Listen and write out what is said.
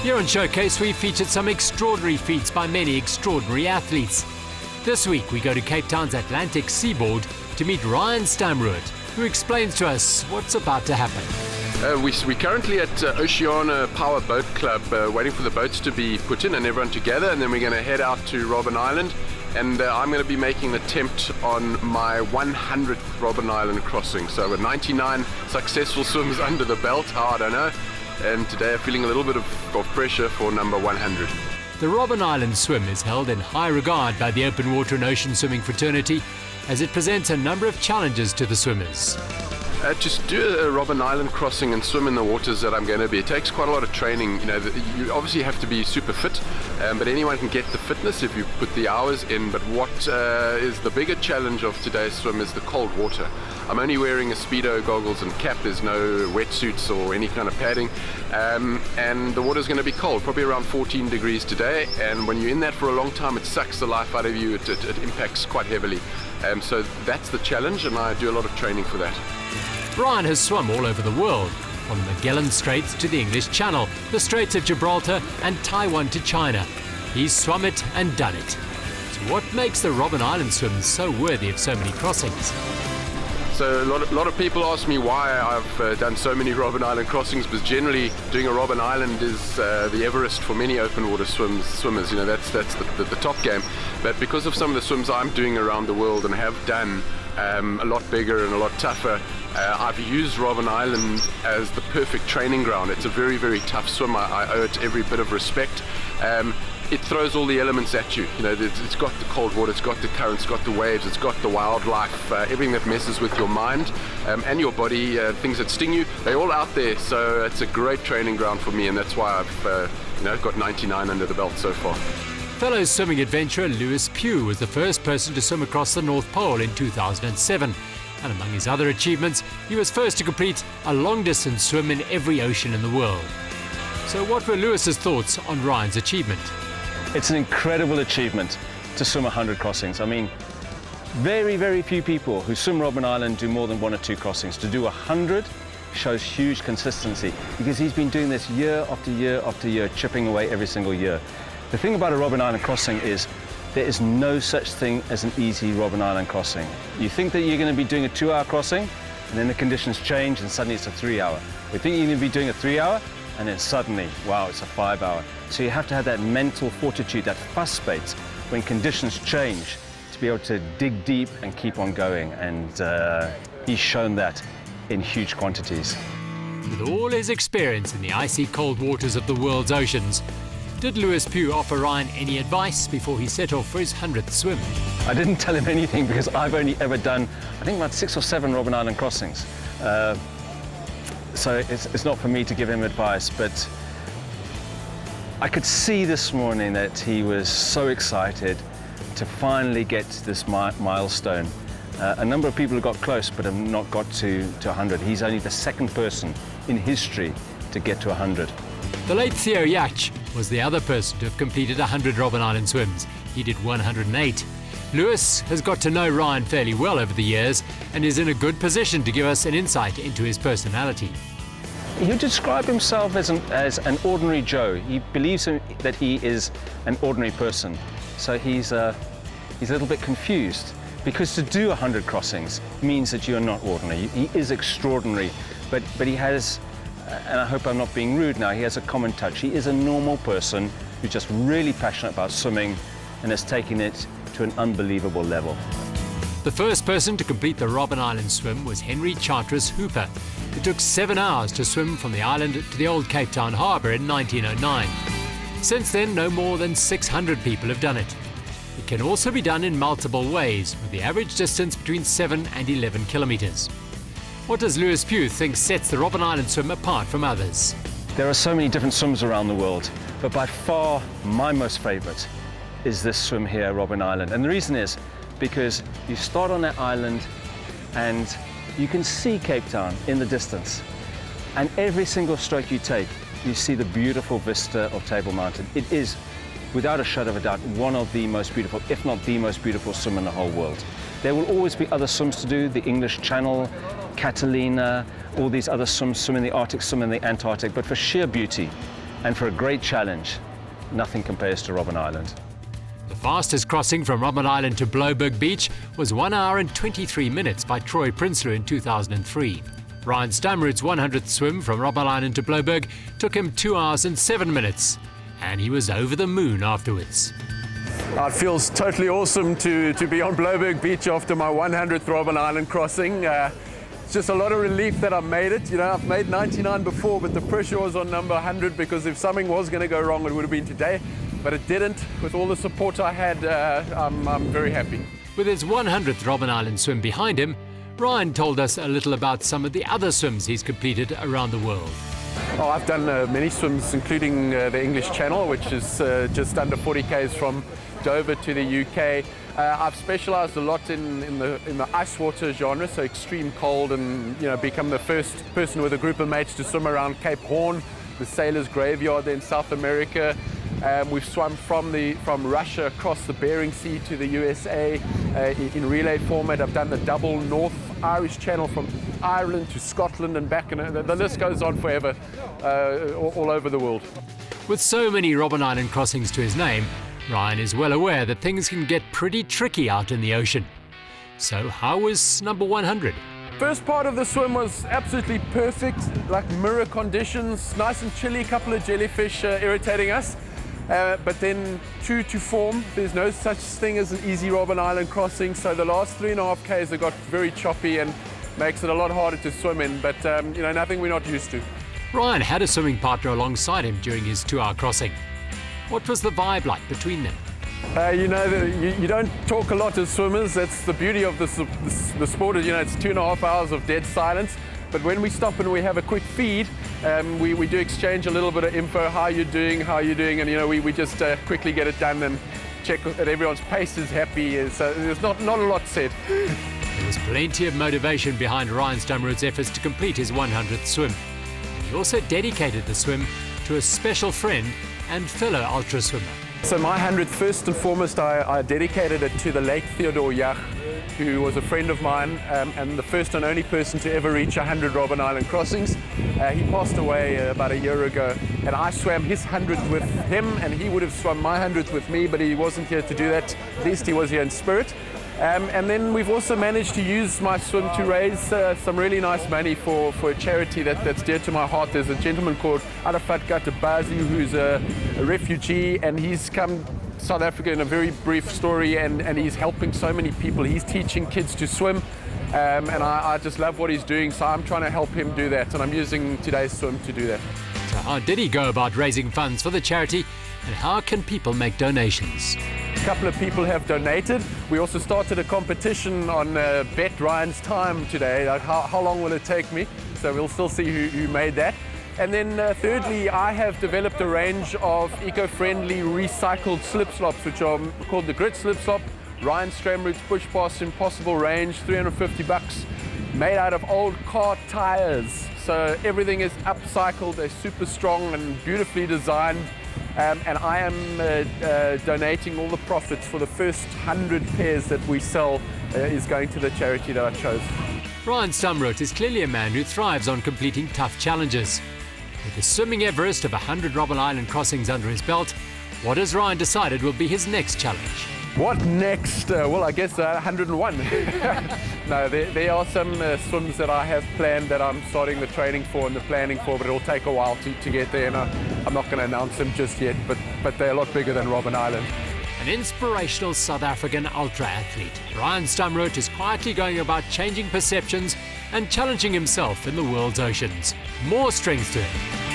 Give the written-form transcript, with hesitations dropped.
Here on Showcase, we featured some extraordinary feats by many extraordinary athletes. This week, we go to Cape Town's Atlantic seaboard to meet Ryan Stramrood, who explains to us what's about to happen. We're currently at Oceana Power Boat Club, waiting for the boats to be put in and everyone together, and then we're going to head out to Robben Island, and I'm going to be making an attempt on my 100th Robben Island Crossing. So with 99 successful swims under the belt, how I don't know, and today I'm feeling a little bit of pressure for number 100. The Robben Island swim is held in high regard by the open water and ocean swimming fraternity, as it presents a number of challenges to the swimmers. Just do a Robben Island crossing and swim in the waters that I'm going to be. It takes quite a lot of training. You obviously have to be super fit, but anyone can get the fitness if you put the hours in. But what is the bigger challenge of today's swim is the cold water. I'm only wearing a Speedo, goggles and cap. There's no wetsuits or any kind of padding, and the water's going to be cold, probably around 14 degrees today, and when you're in that for a long time, it sucks the life out of you. It impacts quite heavily. So that's the challenge, and I do a lot of training for that. Ryan has swum all over the world, from the Magellan Straits to the English Channel, the Straits of Gibraltar and Taiwan to China. He's swum it and done it. So what makes the Robben Island swim so worthy of so many crossings? So a lot of people ask me why I've done so many Robben Island crossings, because generally doing a Robben Island is the Everest for many open water swimmers. That's the top game. But because of some of the swims I'm doing around the world and have done a lot bigger and a lot tougher, I've used Robben Island as the perfect training ground. It's a very, very tough swim. I owe it every bit of respect. It throws all the elements at you. It's got the cold water, it's got the currents, it's got the waves, it's got the wildlife, everything that messes with your mind and your body, things that sting you, they're all out there. So it's a great training ground for me, and that's why I've got 99 under the belt so far. Fellow swimming adventurer Lewis Pugh was the first person to swim across the North Pole in 2007. And among his other achievements, he was first to complete a long-distance swim in every ocean in the world. So what were Lewis's thoughts on Ryan's achievement? It's an incredible achievement to swim 100 crossings. I mean, very, very few people who swim Robben Island do more than 1 or 2 crossings. To do 100 shows huge consistency, because he's been doing this year after year after year, chipping away every single year. The thing about a Robben Island crossing is there is no such thing as an easy Robben Island crossing. You think that you're going to be doing a 2-hour crossing, and then the conditions change and suddenly it's a 3-hour. You think you're going to be doing a 3-hour, and then suddenly, wow, it's a 5-hour. So you have to have that mental fortitude, that fuss space, when conditions change, to be able to dig deep and keep on going. And he's shown that in huge quantities. With all his experience in the icy cold waters of the world's oceans, did Lewis Pugh offer Ryan any advice before he set off for his 100th swim? I didn't tell him anything, because I've only ever done, I think, about 6 or 7 Robben Island crossings. So it's not for me to give him advice, but I could see this morning that he was so excited to finally get to this milestone. A number of people have got close but have not got to 100. He's only the second person in history to get to 100. The late Theo Yach was the other person to have completed 100 Robben Island swims. He did 108. Lewis has got to know Ryan fairly well over the years and is in a good position to give us an insight into his personality. He would describe himself as an ordinary Joe. He believes that he is an ordinary person. So he's a little bit confused, because to do 100 crossings means that you're not ordinary. He is extraordinary, but he has, and I hope I'm not being rude now, he has a common touch. He is a normal person who's just really passionate about swimming and has taken it to an unbelievable level. The first person to complete the Robben Island swim was Henry Charteris Hooper. It took 7 hours to swim from the island to the old Cape Town harbour in 1909. Since then, no more than 600 people have done it. It can also be done in multiple ways, with the average distance between 7 and 11 kilometres. What does Lewis Pugh think sets the Robben Island swim apart from others? There are so many different swims around the world, but by far my most favourite is this swim here at Robben Island. And the reason is because you start on that island and you can see Cape Town in the distance. And every single stroke you take, you see the beautiful vista of Table Mountain. It is, without a shadow of a doubt, one of the most beautiful, if not the most beautiful swim in the whole world. There will always be other swims to do, the English Channel, Catalina, all these other swims, swim in the Arctic, swim in the Antarctic, but for sheer beauty, And for a great challenge, nothing compares to Robben Island. The fastest crossing from Robben Island to Bloberg Beach was 1 hour and 23 minutes by Troy Prinsloo in 2003. Ryan Stramrood's 100th swim from Robben Island to Bloberg took him 2 hours and 7 minutes, and he was over the moon afterwards. It feels totally awesome to be on Bloberg Beach after my 100th Robben Island crossing. It's just a lot of relief that I've made it. You know, I've made 99 before, but the pressure was on number 100 because if something was going to go wrong, it would have been today. But it didn't. With all the support I had, I'm very happy. With his 100th Robben Island swim behind him, Ryan told us a little about some of the other swims he's completed around the world. Oh, I've done many swims, including the English Channel, which is just under 40 k's from Dover to the UK. I've specialised a lot in the ice water genre, so extreme cold, and become the first person with a group of mates to swim around Cape Horn, the sailors' graveyard in South America. We've swum from Russia across the Bering Sea to the USA in relay format. I've done the double North Irish Channel from Ireland to Scotland and back, and the list goes on forever, all over the world. With so many Robben Island crossings to his name, Ryan is well aware that things can get pretty tricky out in the ocean. So how was number 100? First part of the swim was absolutely perfect, like mirror conditions, nice and chilly, couple of jellyfish irritating us. But then, true to form, there's no such thing as an easy Robben Island crossing, so the last 3.5 k's have got very choppy and makes it a lot harder to swim in, but nothing we're not used to. Ryan had a swimming partner alongside him during his 2-hour crossing. What was the vibe like between them? You don't talk a lot as swimmers. That's the beauty of the sport. It's 2.5 hours of dead silence. But when we stop and we have a quick feed, we do exchange a little bit of info, how you're doing, and we just quickly get it done and check that everyone's pace is happy. So there's not a lot said. There was plenty of motivation behind Ryan Stramrood's efforts to complete his 100th swim. He also dedicated the swim to a special friend and fellow ultra swimmer. So my 100th, first and foremost, I dedicated it to the late Theodore Jach, who was a friend of mine and the first and only person to ever reach 100 Robben Island crossings. He passed away about a year ago, and I swam his 100th with him, and he would have swum my 100th with me, but he wasn't here to do that. At least he was here in spirit. And then we've also managed to use my swim to raise some really nice money for a charity that's dear to my heart. There's a gentleman called Arafat Gatabazi who's a refugee, and he's come to South Africa in a very brief story, and he's helping so many people. He's teaching kids to swim, and I just love what he's doing, so I'm trying to help him do that, and I'm using today's swim to do that. So how did he go about raising funds for the charity, and how can people make donations? A couple of people have donated. We also started a competition on Bet Ryan's time today, like how long will it take me? So we'll still see who made that. And then thirdly, I have developed a range of eco-friendly recycled slip-slops, which are called the Grit Slip-Slop, Ryan Stramrood's Push Past Impossible range, $350, made out of old car tires. So everything is upcycled, they're super strong and beautifully designed. And I am donating all the profits for the first 100 pairs that we sell is going to the charity that I chose. Ryan Stramrood is clearly a man who thrives on completing tough challenges. With the swimming Everest of 100 Robben Island crossings under his belt, what has Ryan decided will be his next challenge? What next? Well, I guess 101. No, there are some swims that I have planned that I'm starting the training for and the planning for, but it'll take a while to get there, and I'm not going to announce them just yet, but they're a lot bigger than Robben Island. An inspirational South African ultra-athlete, Ryan Stramrood is quietly going about changing perceptions and challenging himself in the world's oceans. More strength to him.